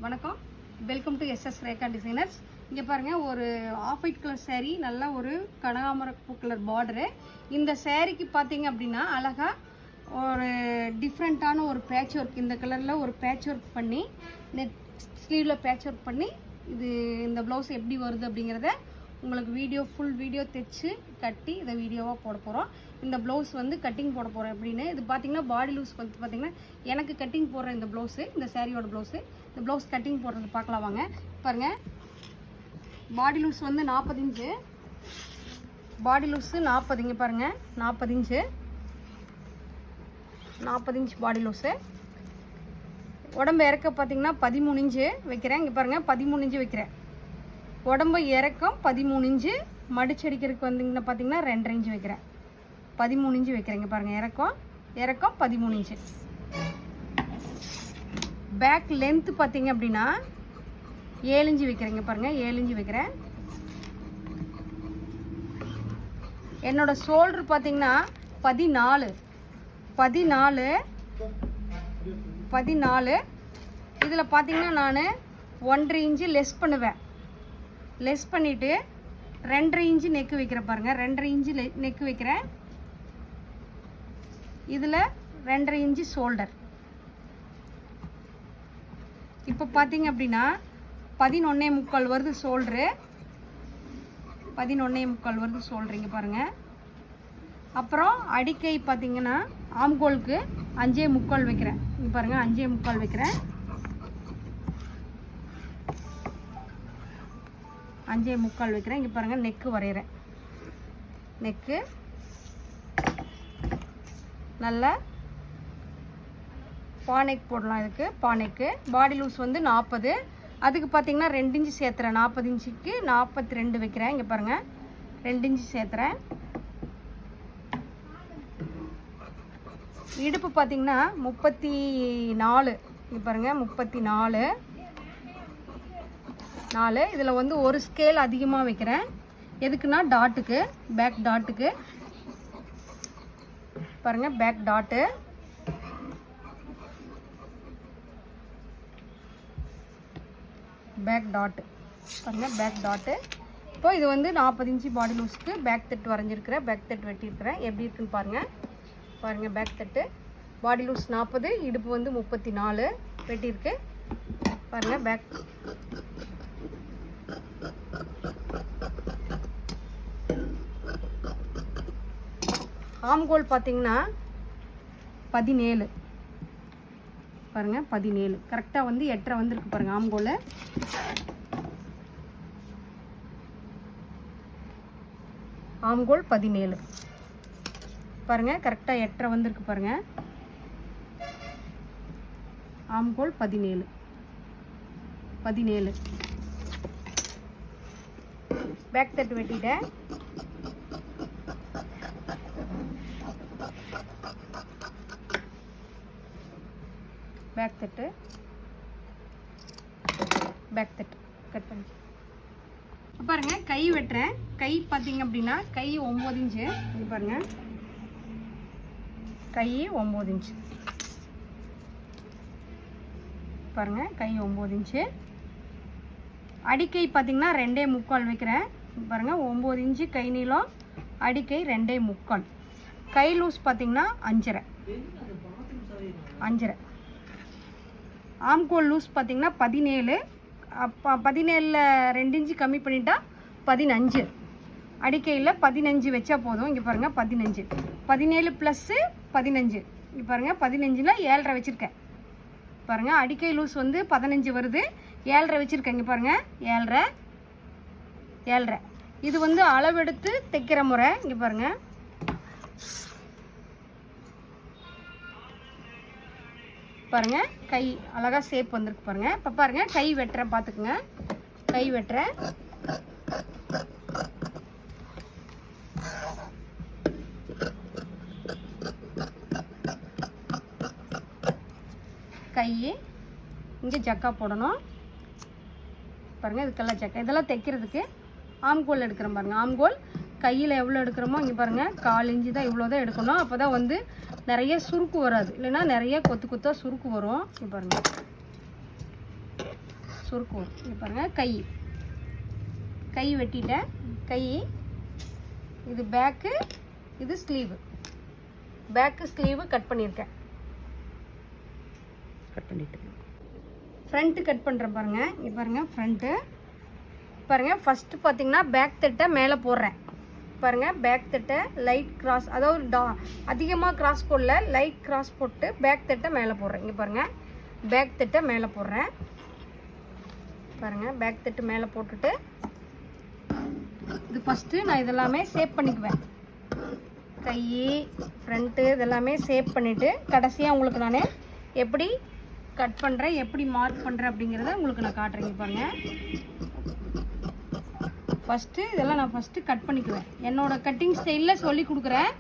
வணக்கம், welcome to SS Rekha designers. இங்கே பாருங்கள், ஒரு ஆஃப் ஒயிட் கலர் சேரீ, நல்ல ஒரு கனகாமரப்பூ கலர் பார்டரு. இந்த சேரீக்கு பார்த்தீங்க அப்படின்னா அழகாக ஒரு டிஃப்ரெண்ட்டான ஒரு பேட்ச் ஒர்க், இந்த கலரில் ஒரு பேட்ச் ஒர்க் பண்ணி நெட் ஸ்லீவில் பேட்ச் ஒர்க் பண்ணி இது இந்த ப்ளவுஸ் எப்படி வருது அப்படிங்கிறத உங்களுக்கு ஃபுல் வீடியோ தைச்சு கட்டி இதை வீடியோவாக போட போகிறோம். இந்த ப்ளவுஸ் வந்து கட்டிங் போட போகிறோம் எப்படின்னு. இது பார்த்திங்கன்னா பாடி லூஸ் வந்து பார்த்திங்கன்னா எனக்கு கட்டிங் போடுற இந்த ப்ளவுஸு, இந்த சேரீயோட ப்ளவுஸு. இந்த ப்ளவுஸ் கட்டிங் போடுறது பார்க்கலாம் வாங்க. பாருங்கள், பாடி லூஸ் வந்து 40 இன்ச்சு, பாடி லூஸு 40. இங்கே பாருங்கள், 40 இன்ச்சு, 40 இன்ச் பாடி லூஸு. உடம்பு இறக்க பார்த்திங்கன்னா 13 இன்ச்சு வைக்கிறேன். இங்கே பாருங்கள், 13 இன்ச்சு வைக்கிறேன். உடம்பு இறக்கம் 13 இன்ச்சு. மடிச்சடிக்கிறதுக்கு வந்தீங்கன்னா பார்த்தீங்கன்னா 2.5 இன்ச்சு வைக்கிறேன். 13 இன்ச்சு வைக்கிறேன். இங்கே பாருங்கள், இறக்கம் 13 இன்ச்சு. பேக் லென்த்து பார்த்தீங்க அப்படின்னா 7 இன்ச்சு வைக்கிறேன். இங்கே பாருங்கள், 7 இன்ச்சு வைக்கிறேன். என்னோடய ஷோல்டர் பார்த்தீங்கன்னா 14. இதில் பார்த்தீங்கன்னா நான் 1.5 இன்ச்சு லெஸ் பண்ணுவேன். லெஸ் பண்ணிவிட்டு 2.5 இன்ச்சு நெக்கு வைக்கிறேன். பாருங்கள், 2.5 இன்ச்சு நெக்கு வைக்கிறேன். இதில் 2.5 இன்ச்சு ஷோல்டர். இப்போ பார்த்தீங்க அப்படின்னா 11.75 வருது ஷோல்டரு. 11.75 வருது ஷோல்டர். இங்கே பாருங்கள். அப்புறம் அடிக்கை பார்த்தீங்கன்னா ஆம்கோலுக்கு 5.75 வைக்கிறேன். இங்கே பாருங்கள், 5.75 வைக்கிறேன். 5.75 வைக்கிறேன். இங்கே பாருங்கள், நெக்கு வரைகிறேன். நெக்கு நல்லா பானைக்கு போடலாம். இதுக்கு பானைக்கு பாடி லூஸ் வந்து 40. அதுக்கு பார்த்தீங்கன்னா 2 இன்ச்சு சேர்த்துறேன். 40 இன்ச்சுக்கு 42 வைக்கிறேன். இங்கே பாருங்கள், 2 இன்ச்சு சேர்த்துறேன். இடுப்பு பார்த்தீங்கன்னா 34. இங்கே பாருங்கள், 34. இதில் வந்து ஒரு ஸ்கேல் அதிகமாக வைக்கிறேன். எதுக்குன்னா டாட்டுக்கு, பேக் டாட்டுக்கு. பாருங்கள், பேக் டாட்டு. பேக் டாட்டு பாருங்கள், பேக் டாட்டு. இப்போ இது வந்து 40 இன்ச்சு பாடி லூஸ்க்கு பேக் தட்டு வரைஞ்சிருக்கிறேன். பேக் தட்டு வெட்டியிருக்கிறேன். எப்படி இருக்குன்னு பாருங்கள். பாருங்கள், பேக் தட்டு பாடி லூஸ் 40, இடுப்பு வந்து 34 வெட்டியிருக்கு. பாருங்கள், பேக் ஆம்கோல் பார்த்தீங்கன்னா 17. பாருங்கள், 17 கரெக்டாக வந்து 8.5 வந்துருக்கு. பாருங்கள், ஆம்கோல் ஆம்கோல் 17. பாருங்கள், கரெக்டாக 8.5 வந்துருக்கு. பாருங்கள், ஆம்கோல் 17. பேக் தட்டு வெட்டிட்டேன். பேக் தட்டு கட் பண்ணி பாருங்கள். கை வெட்டுறேன். கை பார்த்தீங்க அப்படின்னா கை 9 இன்ச்சு. இது பாருங்கள், கை 9 இன்ச்சு. பாருங்கள், கை 9 இன்ச்சு. அடிக்கை பார்த்தீங்கன்னா 2.75 வைக்கிறேன். பாருங்கள், 9 இன்ச்சு கை நீளம், அடிக்கை 2.75. கை லூஸ் பார்த்தீங்கன்னா 5.5. ஆம்கோல் லூஸ் பார்த்தீங்கன்னா 17. அப்போ 17ல் 2 இன்ச்சு கம்மி பண்ணிட்டா 15. அடிக்கையில் 15 வச்சா போதும். இங்கே பாருங்கள், 15. 17 + 15. இங்கே பாருங்கள், 15ல் 7.5 வச்சுருக்கேன். பாருங்கள், அடிக்கை லூஸ் வந்து 15 வருது, 7.5 வச்சுருக்கேன். இங்கே பாருங்கள், 7.5. இது வந்து அளவெடுத்து தைக்கிற முறை. இங்கே பாருங்கள், பாருங்கள், கை அழகாக ஷேப் வந்திருக்கு. பாருங்கள், இப்போ பாருங்கள், கை வெட்டுறேன். பார்த்துக்குங்க, கை வெட்டுறேன். கை இங்கே ஜக்கா போடணும். பாருங்கள், இதுக்கெல்லாம் ஜக்கா. இதெல்லாம் தைக்கிறதுக்கு ஆம்கோல் எடுக்கிறோம். பாருங்கள், ஆம்கோல் கையில் எவ்வளோ எடுக்கிறோமோ இங்கே பாருங்கள் 1/4 இன்ச்சு தான், இவ்வளோ தான் எடுக்கணும். அப்போ தான் வந்து நிறைய சுருக்கு வராது, இல்லைன்னா நிறைய கொத்து கொத்தாக சுருக்கு வரும். இங்கே பாருங்கள், சுருக்கு வரும். இங்கே பாருங்கள், கை வெட்டிட்டேன். கை இது பேக்கு, இது ஸ்லீவு. பேக்கு ஸ்லீவு கட் பண்ணியிருக்கேன். கட் பண்ணிட்டு ஃப்ரண்ட்டு கட் பண்ணுறேன் பாருங்கள். இங்கே பாருங்கள் ஃப்ரண்ட்டு பாருங்கள். ஃபஸ்ட்டு பார்த்தீங்கன்னா பேக் தட்டை மேலே போடுறேன் பாருங்கள். பேக் தட்டை லைட் கிராஸ், அதாவது அதிகமாக கிராஸ் போடல, லைட் கிராஸ் போட்டு பேக் தட்டை மேலே போடுறேன். இங்கே பாருங்கள், பேக் தட்டை மேலே போடுறேன் பாருங்கள். பேக் தட்டு மேலே போட்டுட்டு இது ஃபஸ்ட்டு நான் இதெல்லாமே சேவ் பண்ணிக்குவேன். கை ஃப்ரண்ட்டு இதெல்லாமே சேவ் பண்ணிவிட்டு கடைசியாக உங்களுக்கு நான் எப்படி கட் பண்ணுறேன், எப்படி மார்க் பண்ணுறேன் அப்படிங்கிறத உங்களுக்கு நான் காட்டுறேங்க பாருங்கள். ஃபஸ்ட்டு இதெல்லாம் நான் ஃபஸ்ட்டு கட் பண்ணிக்குவேன். என்னோடய கட்டிங் ஸ்டைலில் சொல்லி கொடுக்குறேன்.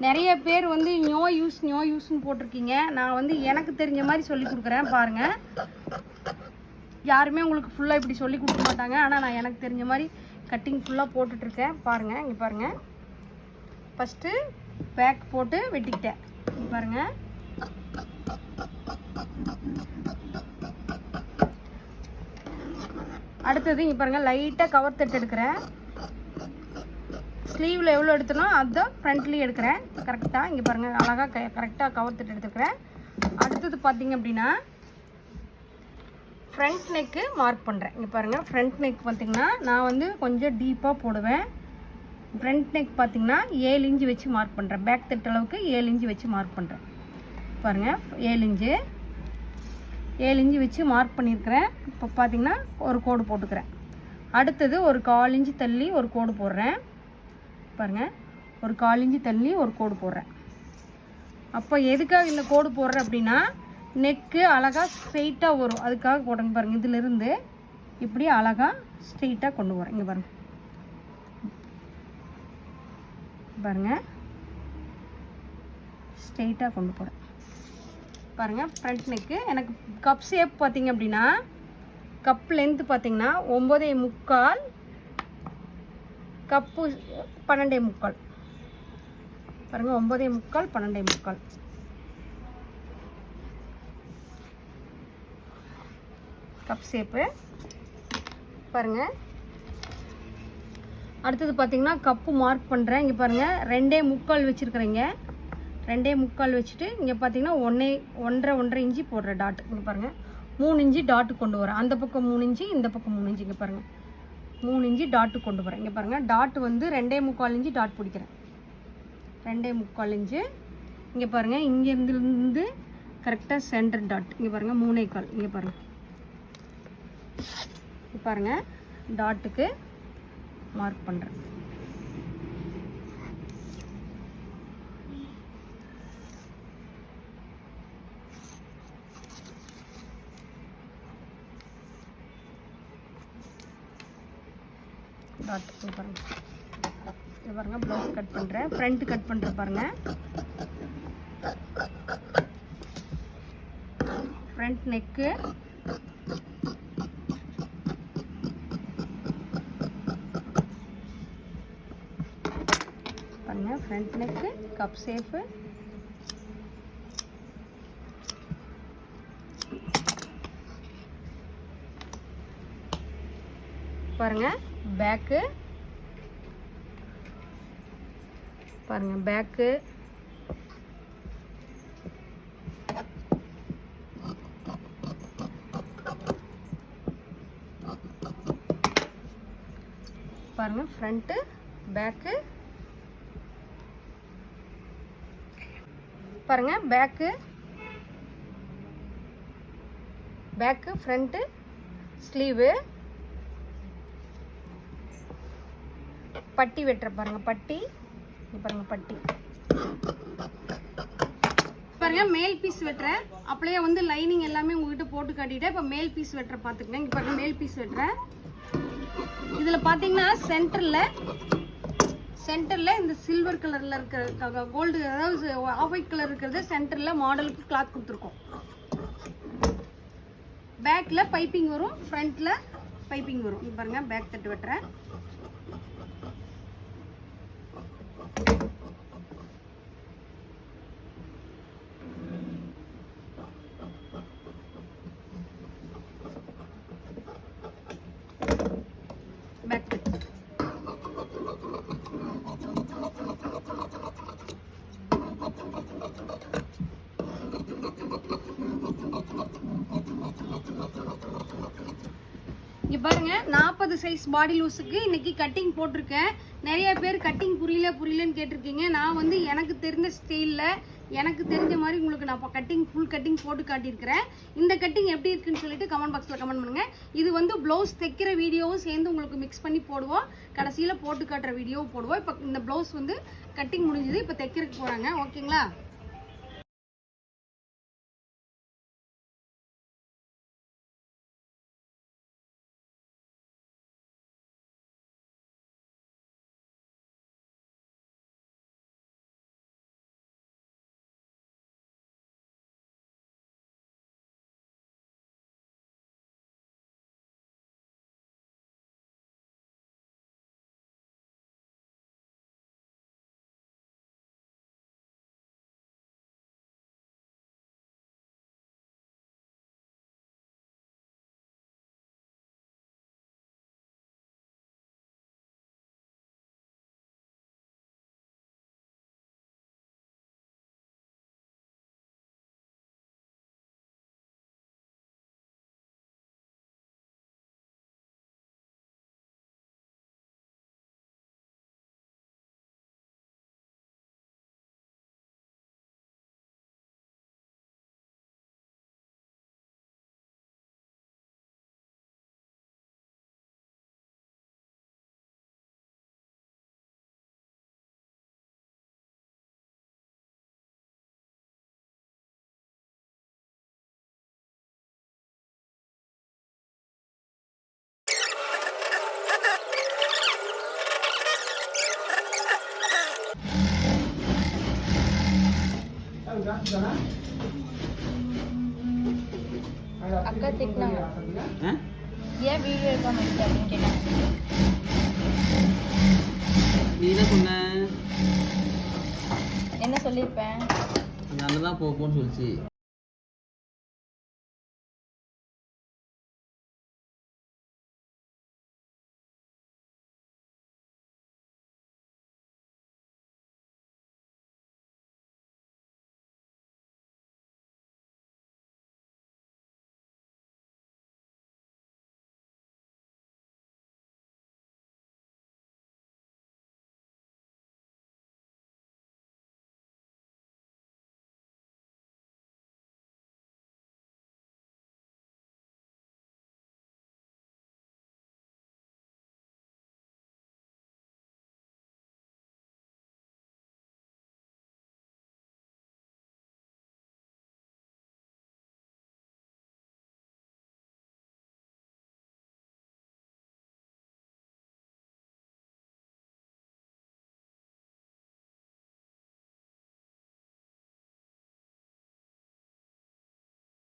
நிறைய பேர் வந்து நியோ யூஸ்ன்னு போட்டிருக்கீங்க. நான் வந்து எனக்கு தெரிஞ்ச மாதிரி சொல்லி கொடுக்குறேன் பாருங்கள். யாருமே உங்களுக்கு ஃபுல்லாக இப்படி சொல்லி கொடுக்க மாட்டாங்க. ஆனால் நான் எனக்கு தெரிஞ்ச மாதிரி கட்டிங் ஃபுல்லாக போட்டுட்ருக்கேன் பாருங்கள். இங்கே பாருங்கள், ஃபஸ்ட்டு பேக் போட்டு வெட்டிக்கிட்டேன். இங்கே பாருங்கள், அடுத்தது இங்கே பாருங்கள், லைட்டாக கவர் தட்டு எடுக்கிறேன். ஸ்லீவில் எவ்வளோ எடுத்தனோ அதுதான் ஃப்ரண்ட்லேயும் எடுக்கிறேன் கரெக்டாக. இங்கே பாருங்கள், அழகாக கரெக்டாக கவர் தட்டு எடுத்துக்கிறேன். அடுத்தது பார்த்திங்க அப்படின்னா ஃப்ரண்ட் நெக்கு மார்க் பண்ணுறேன். இங்கே பாருங்கள், ஃப்ரண்ட் நெக் பார்த்திங்கன்னா நான் வந்து கொஞ்சம் டீப்பாக போடுவேன். ஃப்ரண்ட் நெக் பார்த்திங்கன்னா 7 இன்ச்சு வச்சு மார்க் பண்ணுறேன். பேக் தட்டு அளவுக்கு 7 இன்ச்சு வச்சு மார்க் பண்ணுறேன் பாருங்கள். 7 இன்ச்சு வச்சு மார்க் பண்ணியிருக்கிறேன். இப்போ பார்த்திங்கன்னா ஒரு கோடு போட்டுக்கிறேன். அடுத்தது ஒரு 1/4 இன்ச்சு தள்ளி ஒரு கோடு போடுறேன் பாருங்கள். ஒரு 1/4 இன்ச்சு தள்ளி ஒரு கோடு போடுறேன். அப்போ எதுக்காக இந்த கோடு போடுறேன் அப்படின்னா நெக்கு அழகாக ஸ்ட்ரெயிட்டாக வரும், அதுக்காக போடுறேங்க பாருங்கள். இதிலிருந்து இப்படி அழகாக ஸ்ட்ரெயிட்டாக கொண்டு வரேன். இங்கே பாருங்கள் பாருங்கள், ஸ்ட்ரெயிட்டாக கொண்டு போகிறேன் பாருங்கள். ஃப்ரண்ட் நெக்கு எனக்கு கப் ஷேப் பார்த்திங்க அப்படின்னா கப் லென்த்து பார்த்திங்கன்னா 9.75, கப்பு 12.75 பாருங்கள். 9.75 12.75 கப் ஷேப்பு பாருங்கள். அடுத்தது பார்த்திங்கன்னா கப்பு மார்க் பண்ணுறேன். இங்கே பாருங்கள், 2.75 வச்சுருக்குறேங்க. 2.75 வச்சுட்டு இங்கே பார்த்தீங்கன்னா 1.5 இன்ச்சு போடுற டாட். இங்கே பாருங்கள், 3 இன்ச்சு டாட்டு கொண்டு வரேன். அந்த பக்கம் 3 இன்ச்சு, இந்த பக்கம் 3 இன்ச்சு. இங்கே பாருங்கள், 3 இன்ச்சு டாட்டு கொண்டு வரேன். இங்கே பாருங்கள், டாட்டு வந்து 2.75 இன்ச்சு டாட் பிடிக்கிறேன். 2.75 இன்ச்சு. இங்கே பாருங்கள், இங்கேருந்து கரெக்டாக சென்டர் டாட். இங்கே பாருங்கள் 3.25. இங்கே பாருங்கள், இங்கே பாருங்கள் டாட்டுக்கு மார்க் பண்ணுறேன். டாட் பாருங்கள். இது பாருங்கள், ப்ளவுஸ் கட் பண்ணுறேன். ஃப்ரண்ட் கட் பண்ணுறேன் பாருங்கள். ஃப்ரண்ட் நெக்கு பாருங்கள். ஃப்ரண்ட் நெக்கு கப் ஷேப்பு பாருங்கள். பேக்கு பாருங்கள், பேக்கு பாருங்கள். ஃப்ரண்ட்டு பேக்கு பாருங்கள். Back front sleeve. பட்டி வெட்டுற பாருங்கள். பட்டி பாருங்கள், பட்டி பாருங்கள். மேல் பீஸ் வெட்டுறேன். அப்படியே வந்து லைனிங் எல்லாமே உங்ககிட்ட போட்டு காட்டிட்டேன். இப்போ மேல் பீஸ் வெட்டுற பார்த்துக்கங்க. இங்கே பாருங்கள், மேல் பீஸ் வெட்டுறேன். இதில் பார்த்தீங்கன்னா சென்டரில் இந்த சில்வர் கலரில் இருக்கிற கோல்டு, அதாவது ஆஃப் ஒயிட் கலர் இருக்கிறது சென்டரில் மாடலுக்கு கிளாத் கொடுத்துருக்கோம். பேக்கில் பைப்பிங் வரும், ஃப்ரண்ட்டில் பைப்பிங் வரும். இங்கே பாருங்கள், பேக் தட்டு வெட்டுறேன். இங்கே பாருங்க 40 சைஸ் பாடி லூஸுக்கு இன்னைக்கு கட்டிங் போட்டிருக்கேன். நிறைய பேர் கட்டிங் புரியலன்னு கேட்டிருக்கீங்க. நான் வந்து எனக்கு தெரிஞ்ச ஸ்டைலில் எனக்கு தெரிஞ்ச மாதிரி உங்களுக்கு நான் கட்டிங் ஃபுல் கட்டிங் போட்டு காட்டியிருக்கிறேன். இந்த கட்டிங் எப்படி இருக்குன்னு சொல்லிட்டு கமெண்ட் பாக்ஸில் கமெண்ட் பண்ணுங்க. இது வந்து ப்ளவுஸ் தைக்கிற வீடியோவும் சேர்ந்து உங்களுக்கு மிக்ஸ் பண்ணி போடுவோம். கடைசியில் போட்டு காட்டுற வீடியோவும் போடுவோம். இப்போ இந்த ப்ளவுஸ் வந்து கட்டிங் முடிஞ்சது, இப்போ தைக்கிறதுக்கு போகிறாங்க. ஓகேங்களா? அக்கா திட்டினாங்க, ஏன் வீடியோ எடுக்க மாட்டேன் அப்படின்னு கேட்டாங்க. நீ என்ன சொன்ன? என்ன சொல்லியிருப்பேன்? அந்த அண்ணன் தான் போன்னு சொல்லிச்சு.